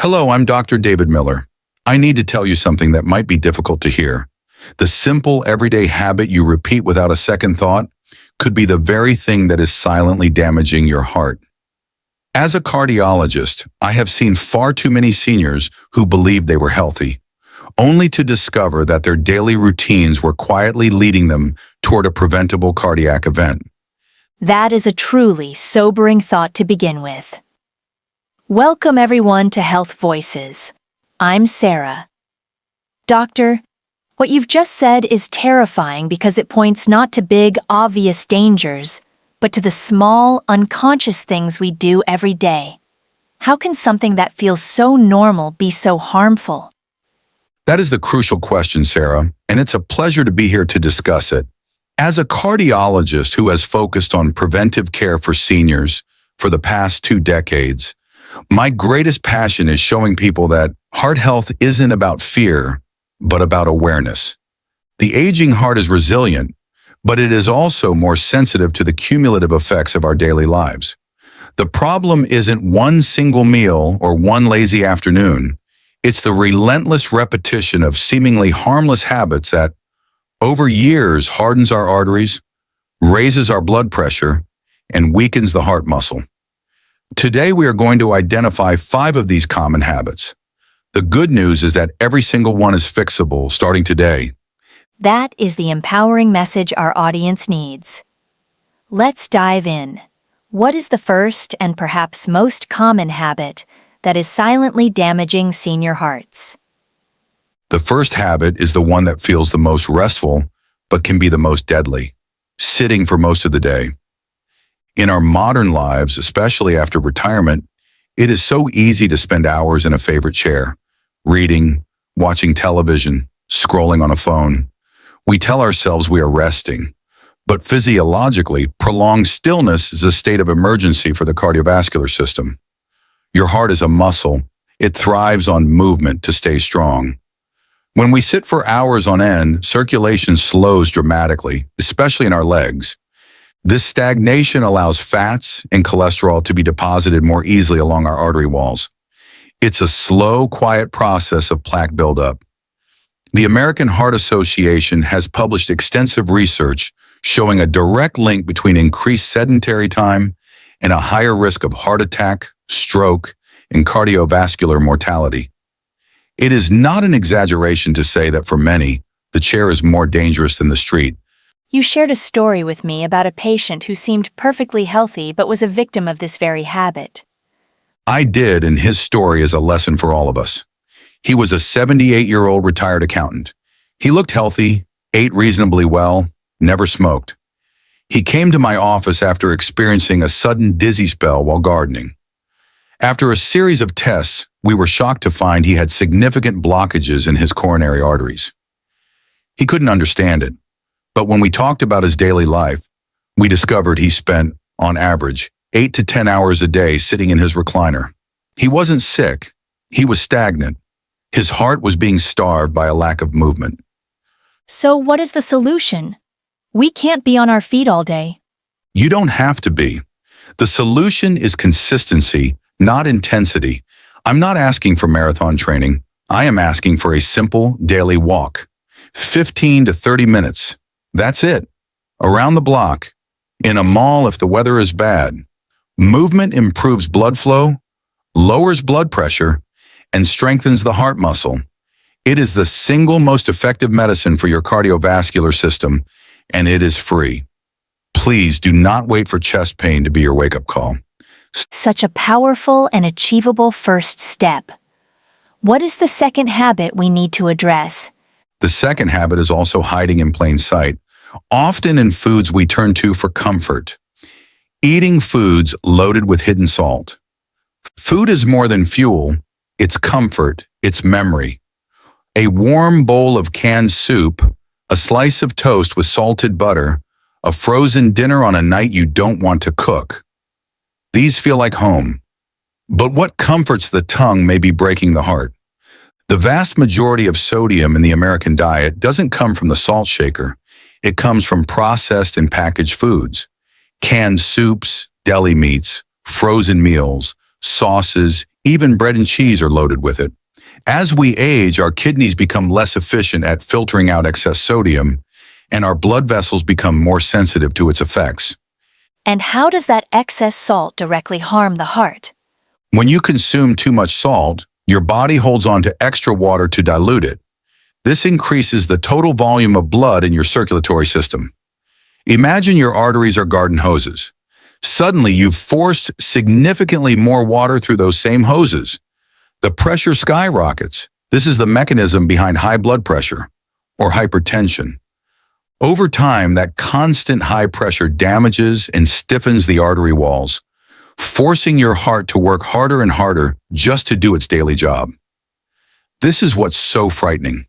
Hello, I'm Dr. David Miller. I need to tell you something that might be difficult to hear. The simple, everyday habit you repeat without a second thought could be the very thing that is silently damaging your heart. As a cardiologist, I have seen far too many seniors who believed they were healthy, only to discover that their daily routines were quietly leading them toward a preventable cardiac event. That is a truly sobering thought to begin with. Welcome everyone to Health Voices. I'm Sarah. Doctor, what you've just said is terrifying because it points not to big, obvious dangers, but to the small, unconscious things we do every day. How can something that feels so normal be so harmful? That is the crucial question, Sarah, and it's a pleasure to be here to discuss it. As a cardiologist who has focused on preventive care for seniors for the past 2 decades, my greatest passion is showing people that heart health isn't about fear, but about awareness. The aging heart is resilient, but it is also more sensitive to the cumulative effects of our daily lives. The problem isn't one single meal or one lazy afternoon. It's the relentless repetition of seemingly harmless habits that, over years, hardens our arteries, raises our blood pressure, and weakens the heart muscle. Today, we are going to identify 5 of these common habits. The good news is that every single one is fixable starting today. That is the empowering message our audience needs. Let's dive in. What is the first and perhaps most common habit that is silently damaging senior hearts? The first habit is the one that feels the most restful, but can be the most deadly: sitting for most of the day. In our modern lives, especially after retirement, it is so easy to spend hours in a favorite chair, reading, watching television, scrolling on a phone. We tell ourselves we are resting, but physiologically, prolonged stillness is a state of emergency for the cardiovascular system. Your heart is a muscle. It thrives on movement to stay strong. When we sit for hours on end, circulation slows dramatically, especially in our legs. This stagnation allows fats and cholesterol to be deposited more easily along our artery walls. It's a slow, quiet process of plaque buildup. The American Heart Association has published extensive research showing a direct link between increased sedentary time and a higher risk of heart attack, stroke, and cardiovascular mortality. It is not an exaggeration to say that for many, the chair is more dangerous than the street. You shared a story with me about a patient who seemed perfectly healthy but was a victim of this very habit. I did, and his story is a lesson for all of us. He was a 78-year-old retired accountant. He looked healthy, ate reasonably well, never smoked. He came to my office after experiencing a sudden dizzy spell while gardening. After a series of tests, we were shocked to find he had significant blockages in his coronary arteries. He couldn't understand it, but when we talked about his daily life, we discovered he spent, on average, 8 to 10 hours a day sitting in his recliner. He wasn't sick. He was stagnant. His heart was being starved by a lack of movement. So what is the solution? We can't be on our feet all day. You don't have to be. The solution is consistency, not intensity. I'm not asking for marathon training. I am asking for a simple daily walk. 15 to 30 minutes. That's it. Around the block. In a mall if the weather is bad. Movement improves blood flow, lowers blood pressure, and strengthens the heart muscle. It is the single most effective medicine for your cardiovascular system, and it is free. Please do not wait for chest pain to be your wake-up call. Such a powerful and achievable first step. What is the second habit we need to address? The second habit is also hiding in plain sight, often in foods we turn to for comfort. Eating foods loaded with hidden salt. Food is more than fuel. It's comfort, it's memory. A warm bowl of canned soup, a slice of toast with salted butter, a frozen dinner on a night you don't want to cook. These feel like home. But what comforts the tongue may be breaking the heart. The vast majority of sodium in the American diet doesn't come from the salt shaker. It comes from processed and packaged foods. Canned soups, deli meats, frozen meals, sauces, Even bread and cheese are loaded with it. As we age, our kidneys become less efficient at filtering out excess sodium, and our blood vessels become more sensitive to its effects. And how does that excess salt directly harm the heart? When you consume too much salt, your body holds on to extra water to dilute it. This increases the total volume of blood in your circulatory system. Imagine your arteries are garden hoses. Suddenly, you've forced significantly more water through those same hoses. The pressure skyrockets. This is the mechanism behind high blood pressure, or hypertension. Over time, that constant high pressure damages and stiffens the artery walls, forcing your heart to work harder and harder just to do its daily job. This is what's so frightening.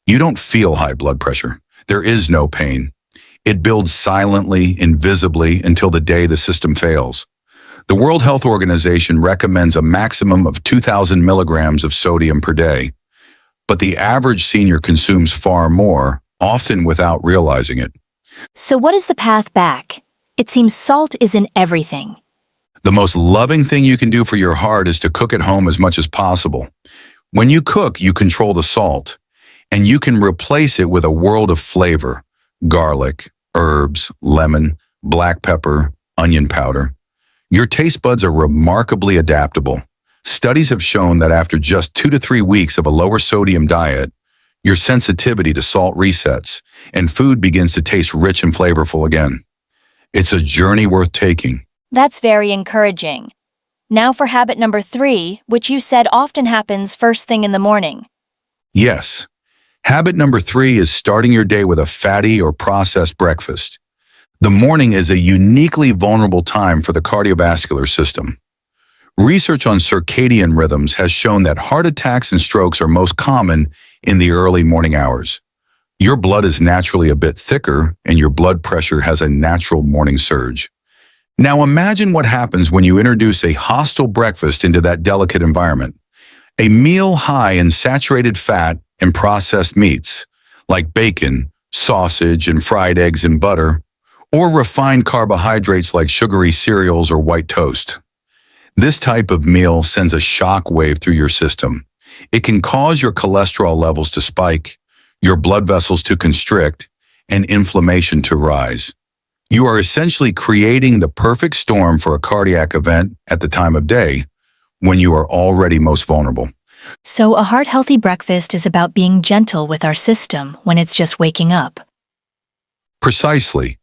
You don't feel high blood pressure. There is no pain. It builds silently, invisibly, until the day the system fails. The World Health Organization recommends a maximum of 2,000 milligrams of sodium per day, but the average senior consumes far more, often without realizing it. So what is the path back? It seems salt is in everything. The most loving thing you can do for your heart is to cook at home as much as possible. When you cook, you control the salt, and you can replace it with a world of flavor: garlic, herbs, lemon, black pepper, onion powder. Your taste buds are remarkably adaptable. Studies have shown that after just 2 to 3 weeks of a lower sodium diet, your sensitivity to salt resets, and food begins to taste rich and flavorful again. It's a journey worth taking. That's very encouraging. Now for habit number 3, which you said often happens first thing in the morning. Yes. Habit number 3 is starting your day with a fatty or processed breakfast. The morning is a uniquely vulnerable time for the cardiovascular system. Research on circadian rhythms has shown that heart attacks and strokes are most common in the early morning hours. Your blood is naturally a bit thicker, and your blood pressure has a natural morning surge. Now imagine what happens when you introduce a hostile breakfast into that delicate environment. A meal high in saturated fat and processed meats, like bacon, sausage, and fried eggs and butter, or refined carbohydrates like sugary cereals or white toast. This type of meal sends a shock wave through your system. It can cause your cholesterol levels to spike, your blood vessels to constrict, and inflammation to rise. You are essentially creating the perfect storm for a cardiac event at the time of day when you are already most vulnerable. So a heart-healthy breakfast is about being gentle with our system when it's just waking up. Precisely.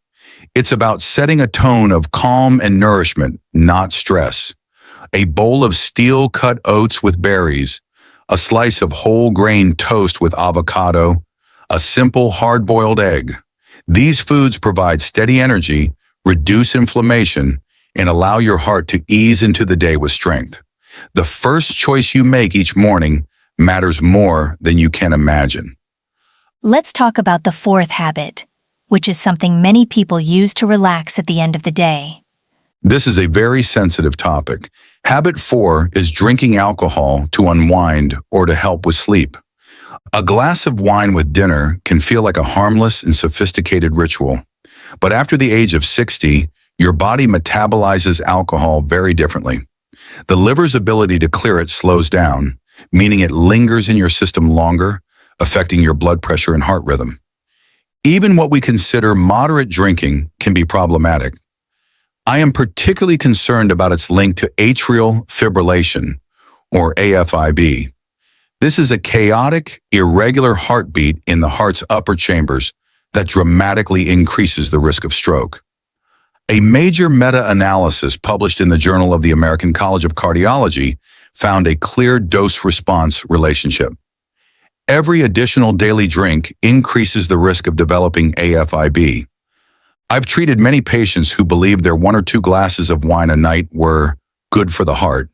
It's about setting a tone of calm and nourishment, not stress. A bowl of steel-cut oats with berries, a slice of whole grain toast with avocado, a simple hard-boiled egg. These foods provide steady energy, reduce inflammation, and allow your heart to ease into the day with strength. The first choice you make each morning matters more than you can imagine. Let's talk about the 4th habit, which is something many people use to relax at the end of the day. This is a very sensitive topic. Habit 4 is drinking alcohol to unwind or to help with sleep. A glass of wine with dinner can feel like a harmless and sophisticated ritual. But after the age of 60, your body metabolizes alcohol very differently. The liver's ability to clear it slows down, meaning it lingers in your system longer, affecting your blood pressure and heart rhythm. Even what we consider moderate drinking can be problematic. I am particularly concerned about its link to atrial fibrillation, or AFib. This is a chaotic, irregular heartbeat in the heart's upper chambers that dramatically increases the risk of stroke. A major meta-analysis published in the Journal of the American College of Cardiology found a clear dose-response relationship. Every additional daily drink increases the risk of developing AFib. I've treated many patients who believed their 1 or 2 glasses of wine a night were good for the heart.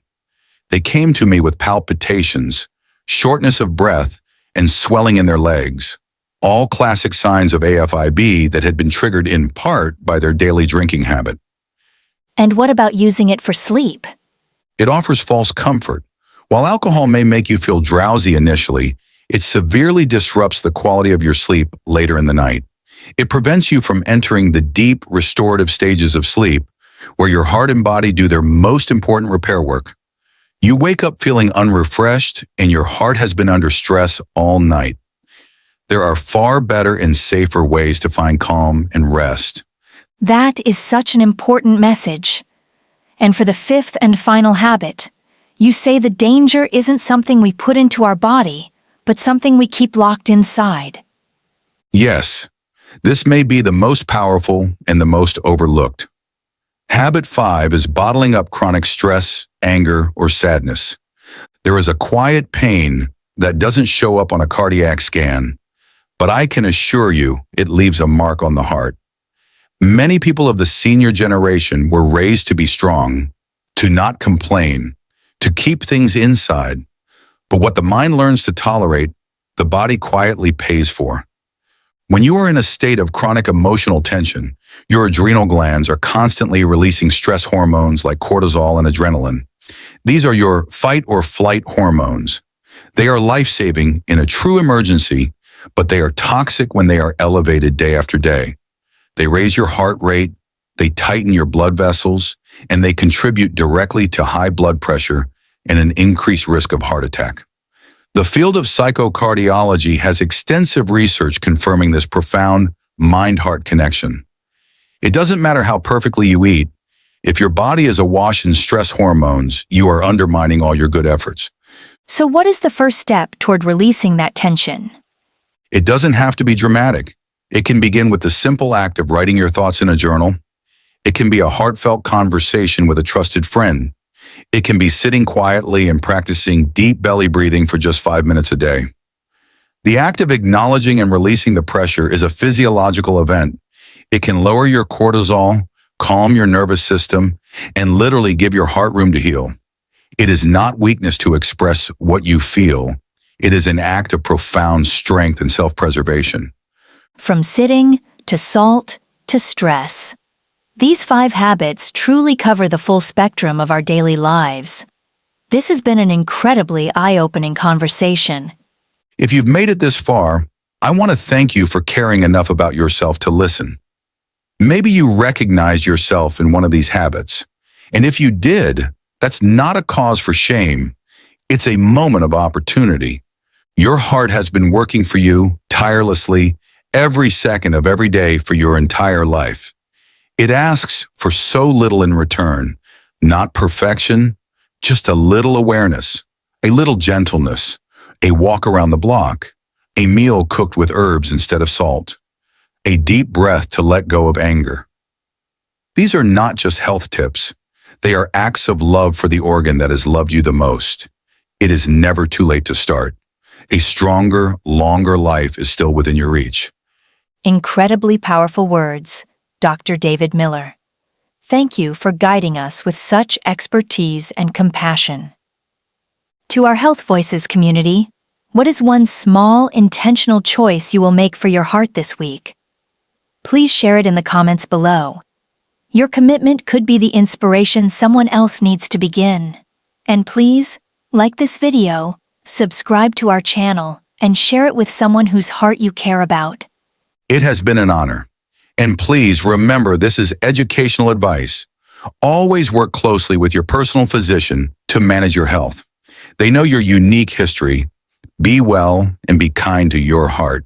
They came to me with palpitations, shortness of breath, and swelling in their legs, all classic signs of AFib that had been triggered in part by their daily drinking habit. And what about using it for sleep? It offers false comfort. While alcohol may make you feel drowsy initially, it severely disrupts the quality of your sleep later in the night. It prevents you from entering the deep, restorative stages of sleep, where your heart and body do their most important repair work. You wake up feeling unrefreshed and your heart has been under stress all night. There are far better and safer ways to find calm and rest. That is such an important message. And for the fifth and final habit, you say the danger isn't something we put into our body, but something we keep locked inside. Yes, this may be the most powerful and the most overlooked. Habit 5 is bottling up chronic stress, anger, or sadness. There is a quiet pain that doesn't show up on a cardiac scan, but I can assure you it leaves a mark on the heart. Many people of the senior generation were raised to be strong, to not complain, to keep things inside. But what the mind learns to tolerate, the body quietly pays for. When you are in a state of chronic emotional tension, your adrenal glands are constantly releasing stress hormones like cortisol and adrenaline. These are your fight or flight hormones. They are life-saving in a true emergency, but they are toxic when they are elevated day after day. They raise your heart rate, they tighten your blood vessels, and they contribute directly to high blood pressure and an increased risk of heart attack. The field of psychocardiology has extensive research confirming this profound mind-heart connection. It doesn't matter how perfectly you eat. If your body is awash in stress hormones, you are undermining all your good efforts. So what is the first step toward releasing that tension? It doesn't have to be dramatic. It can begin with the simple act of writing your thoughts in a journal. It can be a heartfelt conversation with a trusted friend. It can be sitting quietly and practicing deep belly breathing for just 5 minutes a day. The act of acknowledging and releasing the pressure is a physiological event. It can lower your cortisol, calm your nervous system, and literally give your heart room to heal. It is not weakness to express what you feel. It is an act of profound strength and self-preservation. From sitting, to salt, to stress. These 5 habits truly cover the full spectrum of our daily lives. This has been an incredibly eye-opening conversation. If you've made it this far, I want to thank you for caring enough about yourself to listen. Maybe you recognized yourself in one of these habits. And if you did, that's not a cause for shame. It's a moment of opportunity. Your heart has been working for you tirelessly every second of every day for your entire life. It asks for so little in return, not perfection, just a little awareness, a little gentleness, a walk around the block, a meal cooked with herbs instead of salt, a deep breath to let go of anger. These are not just health tips. They are acts of love for the organ that has loved you the most. It is never too late to start. A stronger, longer life is still within your reach. Incredibly powerful words, Dr. David Miller. Thank you for guiding us with such expertise and compassion. To our Health Voices community, what is one small, intentional choice you will make for your heart this week? Please share it in the comments below. Your commitment could be the inspiration someone else needs to begin. And please, like this video, subscribe to our channel, and share it with someone whose heart you care about. It has been an honor. And please remember, this is educational advice. Always work closely with your personal physician to manage your health. They know your unique history. Be well and be kind to your heart.